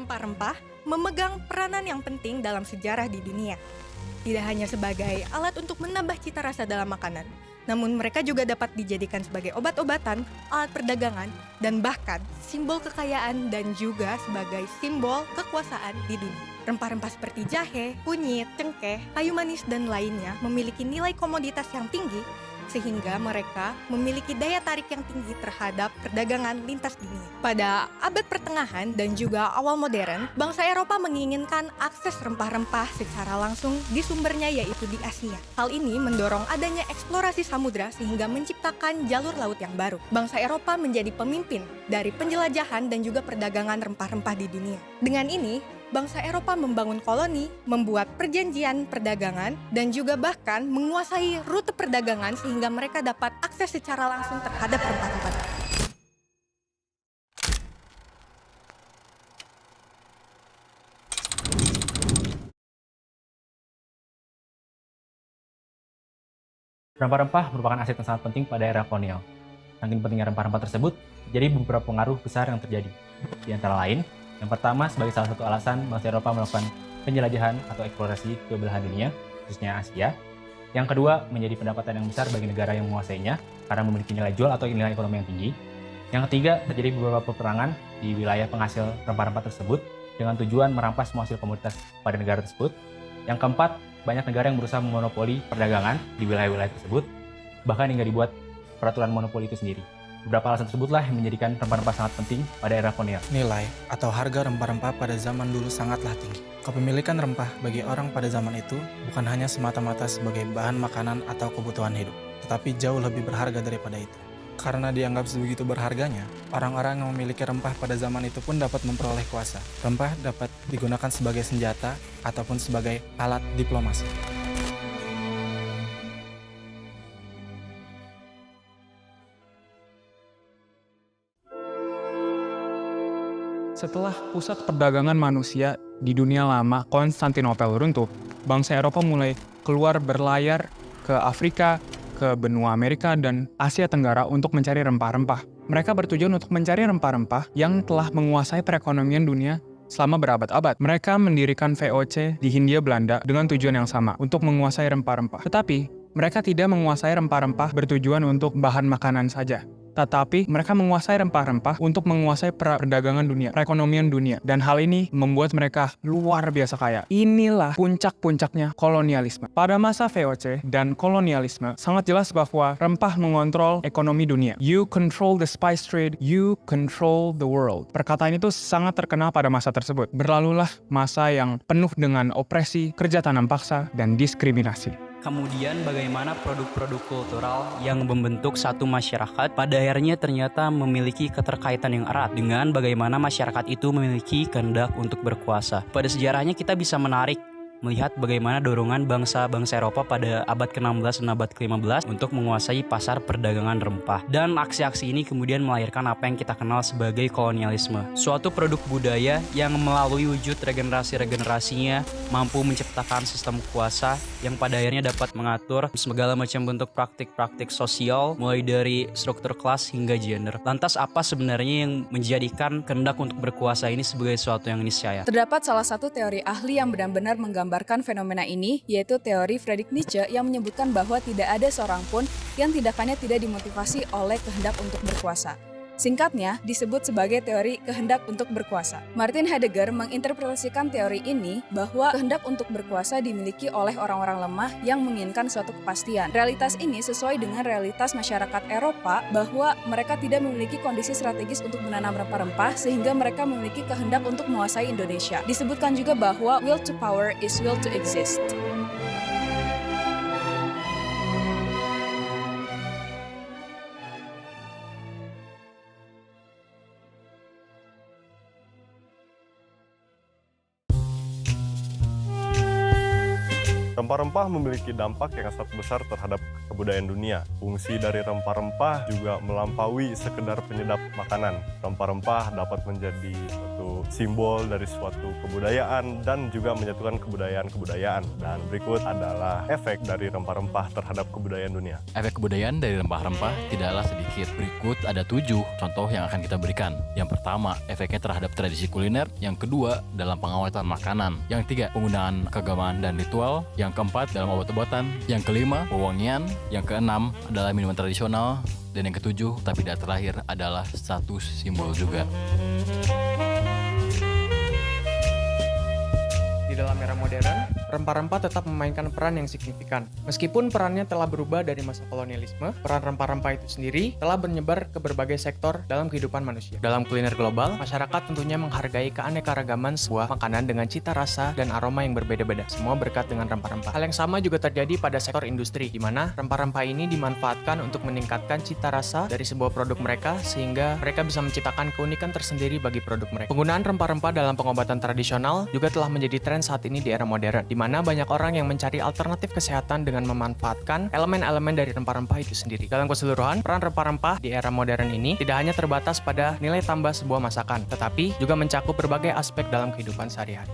Rempah-rempah memegang peranan yang penting dalam sejarah di dunia. Tidak hanya sebagai alat untuk menambah cita rasa dalam makanan, namun mereka juga dapat dijadikan sebagai obat-obatan, alat perdagangan, dan bahkan simbol kekayaan dan juga sebagai simbol kekuasaan di dunia. Rempah-rempah seperti jahe, kunyit, cengkeh, kayu manis, dan lainnya memiliki nilai komoditas yang tinggi sehingga mereka memiliki daya tarik yang tinggi terhadap perdagangan lintas dunia. Pada abad pertengahan dan juga awal modern, bangsa Eropa menginginkan akses rempah-rempah secara langsung di sumbernya yaitu di Asia. Hal ini mendorong adanya eksplorasi samudra sehingga menciptakan jalur laut yang baru. Bangsa Eropa menjadi pemimpin dari penjelajahan dan juga perdagangan rempah-rempah di dunia. Dengan ini, bangsa Eropa membangun koloni, membuat perjanjian perdagangan, dan juga bahkan menguasai rute perdagangan sehingga mereka dapat akses secara langsung terhadap rempah-rempah. Rempah-rempah merupakan aset yang sangat penting pada era kolonial. Saking pentingnya rempah-rempah tersebut, jadi beberapa pengaruh besar yang terjadi. Di antara lain, yang pertama sebagai salah satu alasan bangsa Eropa melakukan penjelajahan atau eksplorasi ke belahan dunia, khususnya Asia. Yang kedua, menjadi pendapatan yang besar bagi negara yang menguasainya karena memiliki nilai jual atau nilai ekonomi yang tinggi. Yang ketiga, terjadi beberapa peperangan di wilayah penghasil rempah-rempah tersebut dengan tujuan merampas semua hasil komoditas pada negara tersebut. Yang keempat, banyak negara yang berusaha memonopoli perdagangan di wilayah-wilayah tersebut, bahkan hingga dibuat peraturan monopoli itu sendiri. Beberapa alasan tersebutlah yang menjadikan rempah-rempah sangat penting pada era kolonial. Nilai atau harga rempah-rempah pada zaman dulu sangatlah tinggi. Kepemilikan rempah bagi orang pada zaman itu bukan hanya semata-mata sebagai bahan makanan atau kebutuhan hidup, tetapi jauh lebih berharga daripada itu. Karena dianggap sebegitu berharganya, orang-orang yang memiliki rempah pada zaman itu pun dapat memperoleh kuasa. Rempah dapat digunakan sebagai senjata ataupun sebagai alat diplomasi. Setelah pusat perdagangan manusia di dunia lama Konstantinopel runtuh, bangsa Eropa mulai keluar berlayar ke Afrika, ke benua Amerika, dan Asia Tenggara untuk mencari rempah-rempah. Mereka bertujuan untuk mencari rempah-rempah yang telah menguasai perekonomian dunia selama berabad-abad. Mereka mendirikan VOC di Hindia Belanda dengan tujuan yang sama, untuk menguasai rempah-rempah. Tetapi, mereka tidak menguasai rempah-rempah bertujuan untuk bahan makanan saja. Tetapi mereka menguasai rempah-rempah untuk menguasai perdagangan dunia, perekonomian dunia. Dan hal ini membuat mereka luar biasa kaya. Inilah puncak-puncaknya kolonialisme. Pada masa VOC dan kolonialisme, sangat jelas bahwa rempah mengontrol ekonomi dunia. You control the spice trade, you control the world. Perkataan itu sangat terkenal pada masa tersebut. Berlalulah masa yang penuh dengan opresi, kerja tanam paksa, dan diskriminasi. Kemudian bagaimana produk-produk kultural yang membentuk satu masyarakat pada akhirnya ternyata memiliki keterkaitan yang erat dengan bagaimana masyarakat itu memiliki kehendak untuk berkuasa. Pada sejarahnya kita bisa melihat bagaimana dorongan bangsa-bangsa Eropa pada abad ke-16 dan abad ke-15 untuk menguasai pasar perdagangan rempah. Dan aksi-aksi ini kemudian melahirkan apa yang kita kenal sebagai kolonialisme. Suatu produk budaya yang melalui wujud regenerasi-regenerasinya mampu menciptakan sistem kuasa yang pada akhirnya dapat mengatur segala macam bentuk praktik-praktik sosial, mulai dari struktur kelas hingga gender. Lantas apa sebenarnya yang menjadikan kehendak untuk berkuasa ini sebagai sesuatu yang niscaya? Terdapat salah satu teori ahli yang benar-benar menggambarkan fenomena ini, yaitu teori Friedrich Nietzsche yang menyebutkan bahwa tidak ada seorang pun yang tindakannya tidak dimotivasi oleh kehendak untuk berkuasa. Singkatnya, disebut sebagai teori kehendak untuk berkuasa. Martin Heidegger menginterpretasikan teori ini bahwa kehendak untuk berkuasa dimiliki oleh orang-orang lemah yang menginginkan suatu kepastian. Realitas ini sesuai dengan realitas masyarakat Eropa bahwa mereka tidak memiliki kondisi strategis untuk menanam rempah-rempah sehingga mereka memiliki kehendak untuk menguasai Indonesia. Disebutkan juga bahwa will to power is will to exist. Rempah-rempah memiliki dampak yang sangat besar terhadap kebudayaan dunia. Fungsi dari rempah-rempah juga melampaui sekedar penyedap makanan. Rempah-rempah dapat menjadi suatu simbol dari suatu kebudayaan dan juga menyatukan kebudayaan-kebudayaan. Dan berikut adalah efek dari rempah-rempah terhadap kebudayaan dunia. Efek kebudayaan dari rempah-rempah tidaklah sedikit. Berikut ada 7 contoh yang akan kita berikan. Yang pertama, efeknya terhadap tradisi kuliner. Yang kedua, dalam pengawetan makanan. Yang tiga, penggunaan keagamaan dan ritual. Yang keempat, dalam obat-obatan. Yang kelima, pewangian. Yang keenam adalah minuman tradisional. Dan yang ketujuh, tapi tidak terakhir, adalah status simbol juga. Di dalam era modern, rempah-rempah tetap memainkan peran yang signifikan. Meskipun perannya telah berubah dari masa kolonialisme, peran rempah-rempah itu sendiri telah menyebar ke berbagai sektor dalam kehidupan manusia. Dalam kuliner global, masyarakat tentunya menghargai keanekaragaman sebuah makanan dengan cita rasa dan aroma yang berbeda-beda, semua berkat dengan rempah-rempah. Hal yang sama juga terjadi pada sektor industri, di mana rempah-rempah ini dimanfaatkan untuk meningkatkan cita rasa dari sebuah produk mereka, sehingga mereka bisa menciptakan keunikan tersendiri bagi produk mereka. Penggunaan rempah-rempah dalam pengobatan tradisional juga telah menjadi tren saat ini di era modern, di mana banyak orang yang mencari alternatif kesehatan dengan memanfaatkan elemen-elemen dari rempah-rempah itu sendiri. Dalam keseluruhan, peran rempah-rempah di era modern ini tidak hanya terbatas pada nilai tambah sebuah masakan, tetapi juga mencakup berbagai aspek dalam kehidupan sehari-hari.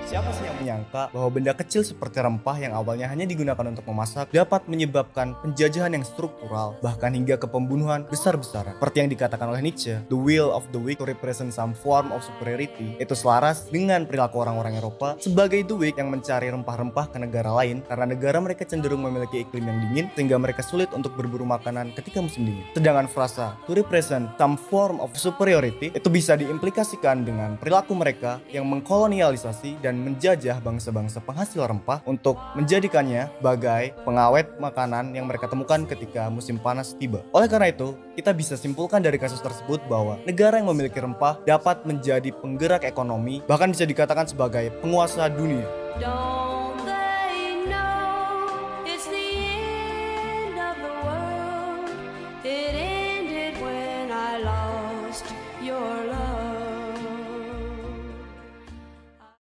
Siapa sih yang menyangka bahwa benda kecil seperti rempah yang awalnya hanya digunakan untuk memasak dapat menyebabkan penjajahan yang struktural, bahkan hingga ke pembunuhan besar-besaran. Seperti yang dikatakan oleh Nietzsche, the will of the weak to represent some form of superiority, itu selaras dengan perilaku orang-orang Eropa sebagai the weak yang mencari rempah-rempah ke negara lain karena negara mereka cenderung memiliki iklim yang dingin sehingga mereka sulit untuk berburu makanan ketika musim dingin. Sedangkan frasa to represent some form of superiority itu bisa diimplikasikan dengan perilaku mereka yang mengkolonialisasi dan menjajah bangsa-bangsa penghasil rempah untuk menjadikannya sebagai pengawet makanan yang mereka temukan ketika musim panas tiba. Oleh karena itu, kita bisa simpulkan dari kasus tersebut bahwa negara yang memiliki rempah dapat menjadi penggerak ekonomi, bahkan bisa dikatakan sebagai penguasa dunia.